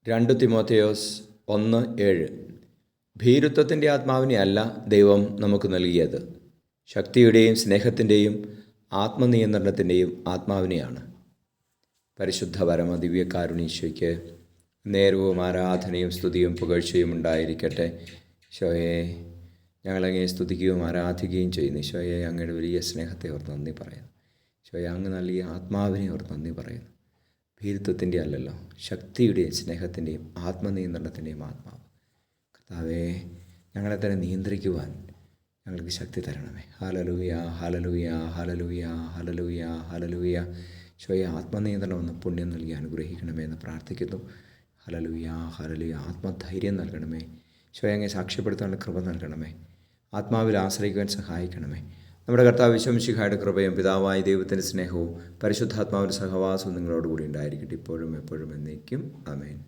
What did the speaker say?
2 തിമോഥെയോസ് 1:7. ഭീരുത്വത്തിൻ്റെ ആത്മാവിനെ അല്ല ദൈവം നമുക്ക് നൽകിയത്, ശക്തിയുടെയും സ്നേഹത്തിൻ്റെയും ആത്മനിയന്ത്രണത്തിൻ്റെയും ആത്മാവിനെയാണ്. പരിശുദ്ധ പരമ ദിവ്യകാരുണീശോയ്ക്ക് നേരവും ആരാധനയും സ്തുതിയും പുകഴ്ചയും ഉണ്ടായിരിക്കട്ടെ. ഈശോയെ, ഞങ്ങളങ്ങയെ സ്തുതിക്കുകയും ആരാധിക്കുകയും ചെയ്യുന്നു. ഈശോയെ, അങ്ങയുടെ വലിയ സ്നേഹത്തെ ഓർത്ത് നന്ദി പറയുന്നു. ഈശോയെ, അങ്ങ് നൽകിയ ആത്മാവിനെ ഓർത്ത് നന്ദി പറയുന്നു. ഭീരുത്വത്തിൻ്റെ അല്ലല്ലോ, ശക്തിയുടെയും സ്നേഹത്തിൻ്റെയും ആത്മനിയന്ത്രണത്തിൻ്റെയും ആത്മാവ്. കർത്താവേ, ഞങ്ങളെ തന്നെ നിയന്ത്രിക്കുവാൻ ഞങ്ങൾക്ക് ശക്തി തരണമേ. Hallelujah, hallelujah, hallelujah, hallelujah, hallelujah. ഈശോയെ, ആത്മനിയന്ത്രണം ഒന്ന് പുണ്യം നൽകി അനുഗ്രഹിക്കണമേ എന്ന് പ്രാർത്ഥിക്കുന്നു. Hallelujah, hallelujah. ആത്മധൈര്യം നൽകണമേ. ഈശോയെ, അങ്ങയെ സാക്ഷ്യപ്പെടുത്താനുള്ള കൃപ നൽകണമേ. ആത്മാവിൽ ആശ്രയിക്കുവാൻ സഹായിക്കണമേ. നമ്മുടെ കർത്താവ് മിശിഹായുടെ കൃപയും പിതാവായ ദൈവത്തിൻ്റെ സ്നേഹവും പരിശുദ്ധാത്മാവിൻ്റെ സഹവാസവും നിങ്ങളോടുകൂടി ഉണ്ടായിരിക്കട്ടെ, ഇപ്പോഴും എപ്പോഴും എന്നേക്കും. ആമേൻ.